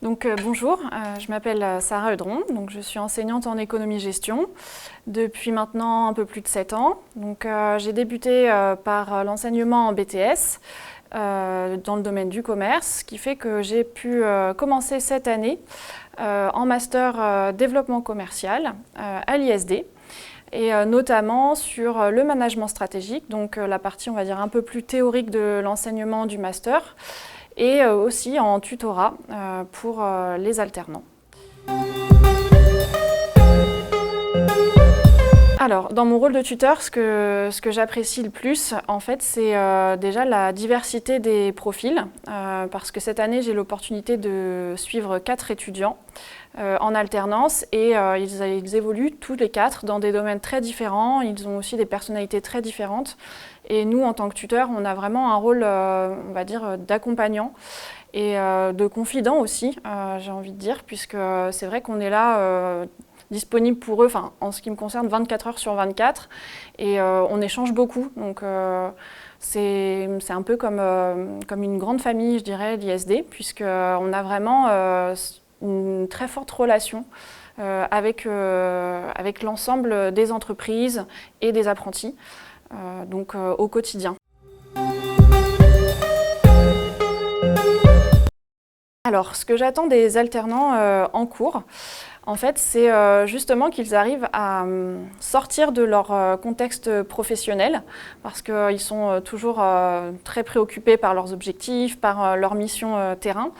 Bonjour, je m'appelle Sarah Eudron, je suis enseignante en économie-gestion depuis maintenant un peu plus de 7 ans. J'ai débuté par l'enseignement en BTS dans le domaine du commerce, ce qui fait que j'ai pu commencer cette année en master développement commercial à l'ISD. Et notamment sur le management stratégique, donc la partie on va dire un peu plus théorique de l'enseignement du master, et aussi en tutorat pour les alternants. Alors, dans mon rôle de tuteur, ce que j'apprécie le plus, en fait, c'est déjà la diversité des profils, parce que cette année, j'ai l'opportunité de suivre 4 étudiants en alternance et ils évoluent tous les 4 dans des domaines très différents, ils ont aussi des personnalités très différentes. Et nous, en tant que tuteurs, on a vraiment un rôle, on va dire, d'accompagnant et de confident aussi, j'ai envie de dire, puisque c'est vrai qu'on est là disponible pour eux, en ce qui me concerne, 24 heures sur 24, et on échange beaucoup. Donc c'est un peu comme une grande famille, je dirais, l'ISD, puisqu'on a vraiment une très forte relation avec l'ensemble des entreprises et des apprentis, au quotidien. Alors, ce que j'attends des alternants en cours, en fait, c'est justement qu'ils arrivent à sortir de leur contexte professionnel, parce qu'ils sont toujours très préoccupés par leurs objectifs, par leur mission terrain.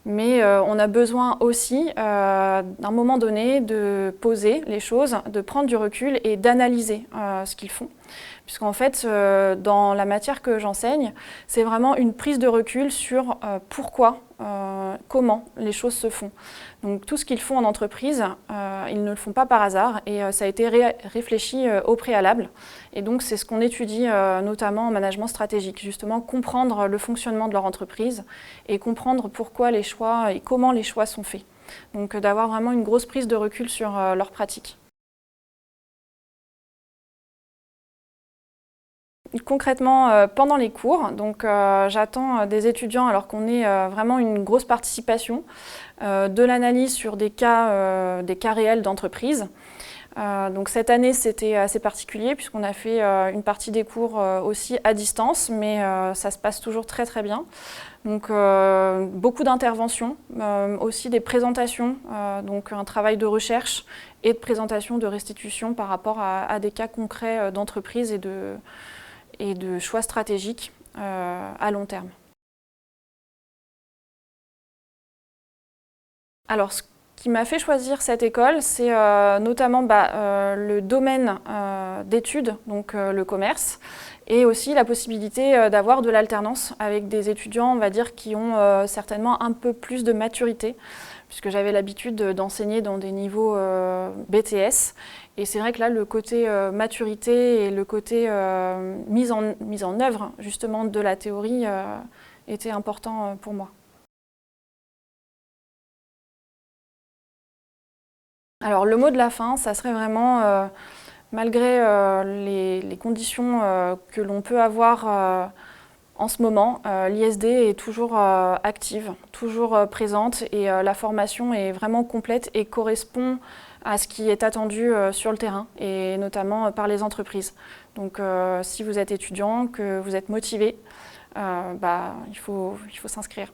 Mais on a besoin aussi, d'un moment donné, de poser les choses, de prendre du recul et d'analyser ce qu'ils font. Puisqu'en fait, dans la matière que j'enseigne, c'est vraiment une prise de recul sur pourquoi, comment les choses se font. Donc tout ce qu'ils font en entreprise, ils ne le font pas par hasard et ça a été réfléchi au préalable. Et donc c'est ce qu'on étudie notamment en management stratégique, justement comprendre le fonctionnement de leur entreprise et comprendre pourquoi les choix et comment les choix sont faits. Donc d'avoir vraiment une grosse prise de recul sur leurs pratiques. Concrètement, pendant les cours, j'attends des étudiants alors qu'on ait vraiment une grosse participation, de l'analyse sur des cas réels d'entreprise. Cette année, c'était assez particulier puisqu'on a fait une partie des cours aussi à distance, mais ça se passe toujours très très bien. Beaucoup d'interventions, aussi des présentations, un travail de recherche et de présentation, de restitution par rapport à des cas concrets d'entreprise et de choix stratégiques à long terme. Alors, ce qui m'a fait choisir cette école, c'est notamment le domaine d'études, donc le commerce, et aussi la possibilité d'avoir de l'alternance avec des étudiants, on va dire, qui ont certainement un peu plus de maturité, puisque j'avais l'habitude d'enseigner dans des niveaux BTS. Et c'est vrai que là, le côté maturité et le côté mise en œuvre, justement, de la théorie était important pour moi. Alors, le mot de la fin, ça serait vraiment, malgré les conditions que l'on peut avoir en ce moment, l'ISD est toujours active, toujours présente et la formation est vraiment complète et correspond à ce qui est attendu sur le terrain et notamment par les entreprises. Donc si vous êtes étudiant, que vous êtes motivé, il faut s'inscrire.